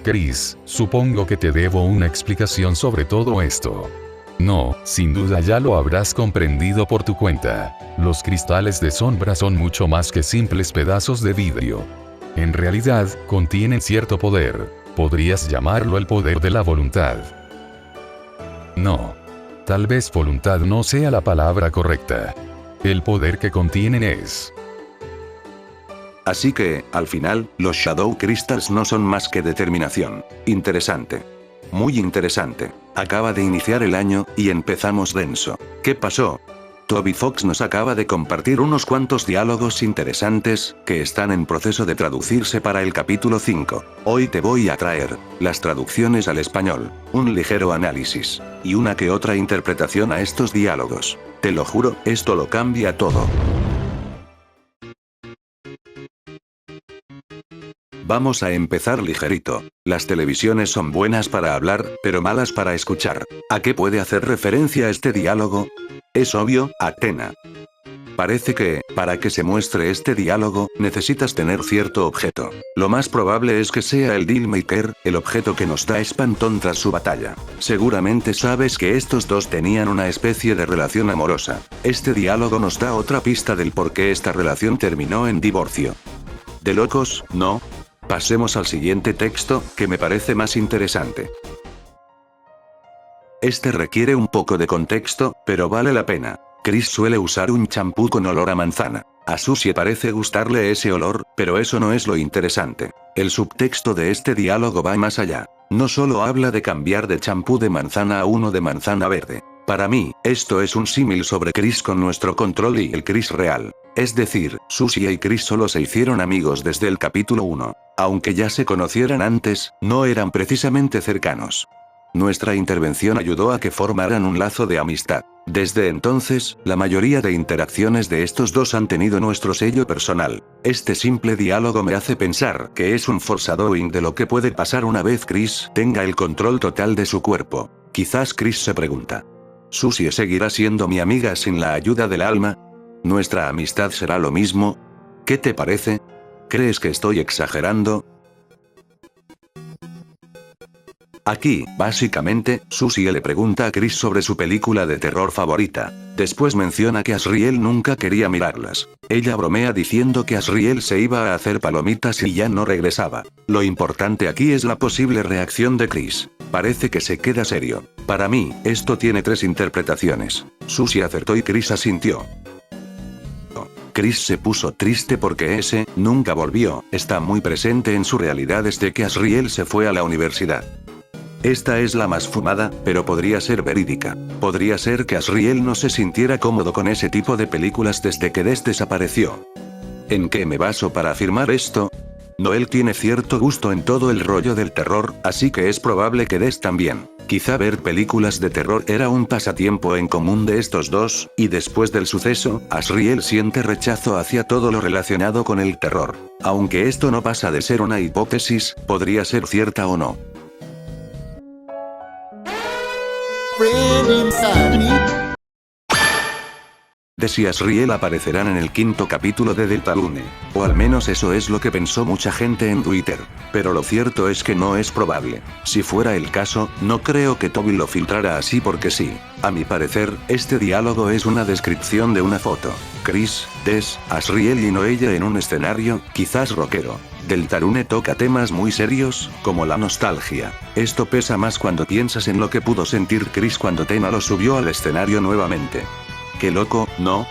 Chris, supongo que te debo una explicación sobre todo esto. No, sin duda ya lo habrás comprendido por tu cuenta. Los cristales de sombra son mucho más que simples pedazos de vidrio. En realidad, contienen cierto poder. Podrías llamarlo el poder de la voluntad. No. Tal vez voluntad no sea la palabra correcta. El poder que contienen es... Así que, al final, los Shadow Crystals no son más que determinación. Interesante. Muy interesante. Acaba de iniciar el año, y empezamos denso. ¿Qué pasó? Toby Fox nos acaba de compartir unos cuantos diálogos interesantes, que están en proceso de traducirse para el capítulo 5. Hoy te voy a traer las traducciones al español, un ligero análisis, y una que otra interpretación a estos diálogos. Te lo juro, esto lo cambia todo. Vamos a empezar ligerito. Las televisiones son buenas para hablar, pero malas para escuchar. ¿A qué puede hacer referencia este diálogo? Es obvio, Athena. Parece que, para que se muestre este diálogo, necesitas tener cierto objeto. Lo más probable es que sea el Dealmaker, el objeto que nos da Espanton tras su batalla. Seguramente sabes que estos dos tenían una especie de relación amorosa. Este diálogo nos da otra pista del por qué esta relación terminó en divorcio. ¿De locos, no? Pasemos al siguiente texto, que me parece más interesante. Este requiere un poco de contexto, pero vale la pena. Chris suele usar un champú con olor a manzana. A Susie parece gustarle ese olor, pero eso no es lo interesante. El subtexto de este diálogo va más allá. No solo habla de cambiar de champú de manzana a uno de manzana verde. Para mí, esto es un símil sobre Chris con nuestro control y el Chris real. Es decir, Susie y Chris solo se hicieron amigos desde el capítulo 1. Aunque ya se conocieran antes, no eran precisamente cercanos. Nuestra intervención ayudó a que formaran un lazo de amistad. Desde entonces, la mayoría de interacciones de estos dos han tenido nuestro sello personal. Este simple diálogo me hace pensar que es un foreshadowing de lo que puede pasar una vez Chris tenga el control total de su cuerpo. Quizás Chris se pregunta: ¿Susie seguirá siendo mi amiga sin la ayuda del alma? ¿Nuestra amistad será lo mismo? ¿Qué te parece? ¿Crees que estoy exagerando? Aquí, básicamente, Susie le pregunta a Chris sobre su película de terror favorita. Después menciona que Asriel nunca quería mirarlas. Ella bromea diciendo que Asriel se iba a hacer palomitas y ya no regresaba. Lo importante aquí es la posible reacción de Chris. Parece que se queda serio. Para mí, esto tiene tres interpretaciones. Susie acertó y Chris asintió. Chris se puso triste porque ese nunca volvió, está muy presente en su realidad desde que Asriel se fue a la universidad. Esta es la más fumada, pero podría ser verídica. Podría ser que Asriel no se sintiera cómodo con ese tipo de películas desde que Des desapareció. ¿En qué me baso para afirmar esto? Noel tiene cierto gusto en todo el rollo del terror, así que es probable que Des también. Quizá ver películas de terror era un pasatiempo en común de estos dos, y después del suceso, Asriel siente rechazo hacia todo lo relacionado con el terror. Aunque esto no pasa de ser una hipótesis, podría ser cierta o no. Des y Asriel aparecerán en el quinto capítulo de Deltarune. O al menos eso es lo que pensó mucha gente en Twitter. Pero lo cierto es que no es probable. Si fuera el caso, no creo que Toby lo filtrara así porque sí. A mi parecer, este diálogo es una descripción de una foto. Chris, Des, Asriel y Noelle en un escenario, quizás rockero. Deltarune toca temas muy serios, como la nostalgia. Esto pesa más cuando piensas en lo que pudo sentir Chris cuando Tena lo subió al escenario nuevamente. Qué loco, ¿no?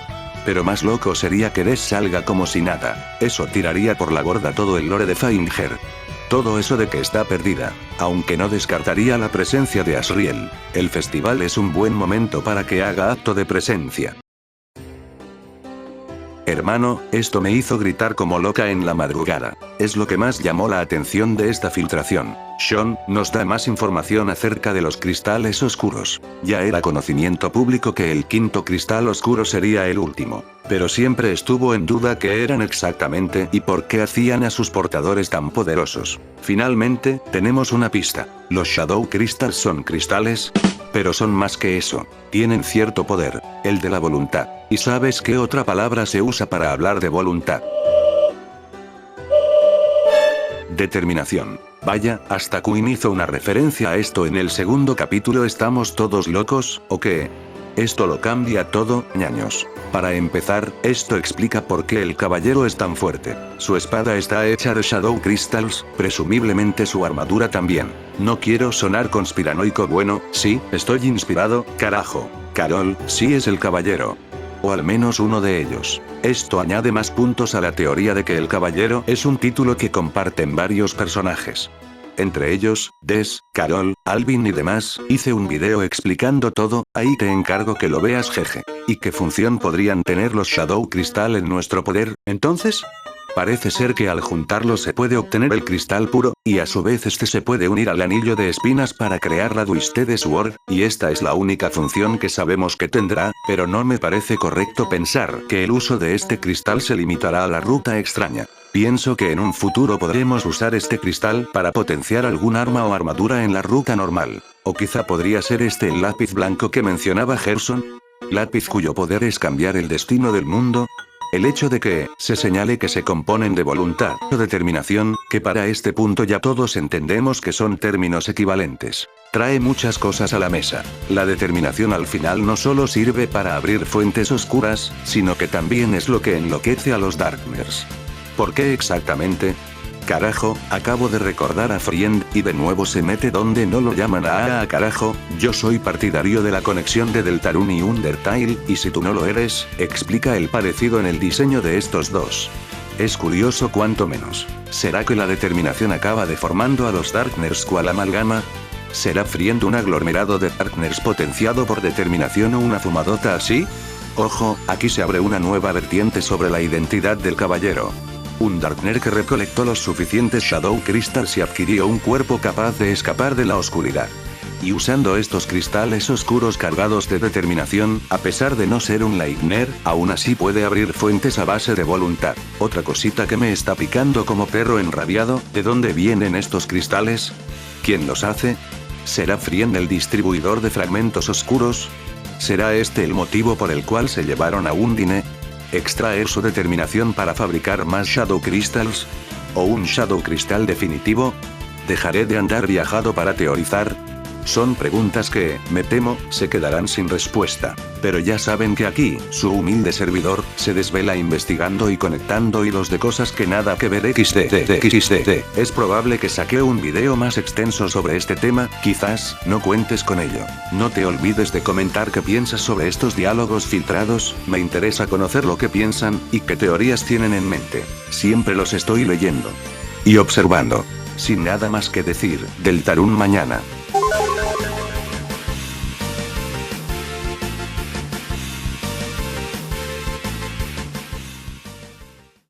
Pero más loco sería que Des salga como si nada. Eso tiraría por la borda todo el lore de Finder. Todo eso de que está perdida. Aunque no descartaría la presencia de Asriel. El festival es un buen momento para que haga acto de presencia. Hermano, esto me hizo gritar como loca en la madrugada. Es lo que más llamó la atención de esta filtración. Sean nos da más información acerca de los cristales oscuros. Ya era conocimiento público que el quinto cristal oscuro sería el último. Pero siempre estuvo en duda qué eran exactamente y por qué hacían a sus portadores tan poderosos. Finalmente, tenemos una pista. Los Shadow Crystals son cristales, pero son más que eso. Tienen cierto poder, el de la voluntad. ¿Y sabes qué otra palabra se usa para hablar de voluntad? Determinación. Vaya, hasta Queen hizo una referencia a esto en el segundo capítulo. ¿Estamos todos locos, o qué? Esto lo cambia todo, ñaños. Para empezar, esto explica por qué el caballero es tan fuerte. Su espada está hecha de Shadow Crystals, presumiblemente su armadura también. No quiero sonar conspiranoico, bueno, sí, estoy inspirado, carajo. Carol, sí es el caballero. O al menos uno de ellos. Esto añade más puntos a la teoría de que el caballero es un título que comparten varios personajes. Entre ellos, Des, Carol, Alvin y demás. Hice un video explicando todo, ahí te encargo que lo veas, jeje. ¿Y qué función podrían tener los Shadow Crystal en nuestro poder, entonces? Parece ser que al juntarlos se puede obtener el cristal puro, y a su vez este se puede unir al anillo de espinas para crear la Twisted Sword, y esta es la única función que sabemos que tendrá, pero no me parece correcto pensar que el uso de este cristal se limitará a la ruta extraña. Pienso que en un futuro podremos usar este cristal para potenciar algún arma o armadura en la ruta normal. O quizá podría ser este el lápiz blanco que mencionaba Gerson. Lápiz cuyo poder es cambiar el destino del mundo. El hecho de que se señale que se componen de voluntad o determinación, que para este punto ya todos entendemos que son términos equivalentes, trae muchas cosas a la mesa. La determinación al final no solo sirve para abrir fuentes oscuras, sino que también es lo que enloquece a los Darkners. ¿Por qué exactamente? Carajo, acabo de recordar a Friend, y de nuevo se mete donde no lo llaman carajo, yo soy partidario de la conexión de Deltarune y Undertale, y si tú no lo eres, explica el parecido en el diseño de estos dos. Es curioso cuanto menos. ¿Será que la determinación acaba deformando a los Darkners cual amalgama? ¿Será Friend un aglomerado de Darkners potenciado por determinación o una fumadota así? Ojo, aquí se abre una nueva vertiente sobre la identidad del caballero. Un Darkner que recolectó los suficientes Shadow Crystals y adquirió un cuerpo capaz de escapar de la oscuridad. Y usando estos cristales oscuros cargados de determinación, a pesar de no ser un Lightner, aún así puede abrir fuentes a base de voluntad. Otra cosita que me está picando como perro enrabiado, ¿de dónde vienen estos cristales? ¿Quién los hace? ¿Será Friend el distribuidor de fragmentos oscuros? ¿Será este el motivo por el cual se llevaron a Undine? ¿Extraer su determinación para fabricar más Shadow Crystals? ¿O un Shadow Crystal definitivo? ¿Dejaré de andar viajado para teorizar? Son preguntas que, me temo, se quedarán sin respuesta. Pero ya saben que aquí, su humilde servidor, se desvela investigando y conectando hilos de cosas que nada que ver xd. Es probable que saque un video más extenso sobre este tema, quizás, no cuentes con ello. No te olvides de comentar qué piensas sobre estos diálogos filtrados, me interesa conocer lo que piensan, y qué teorías tienen en mente. Siempre los estoy leyendo. Y observando. Sin nada más que decir, Deltarune mañana.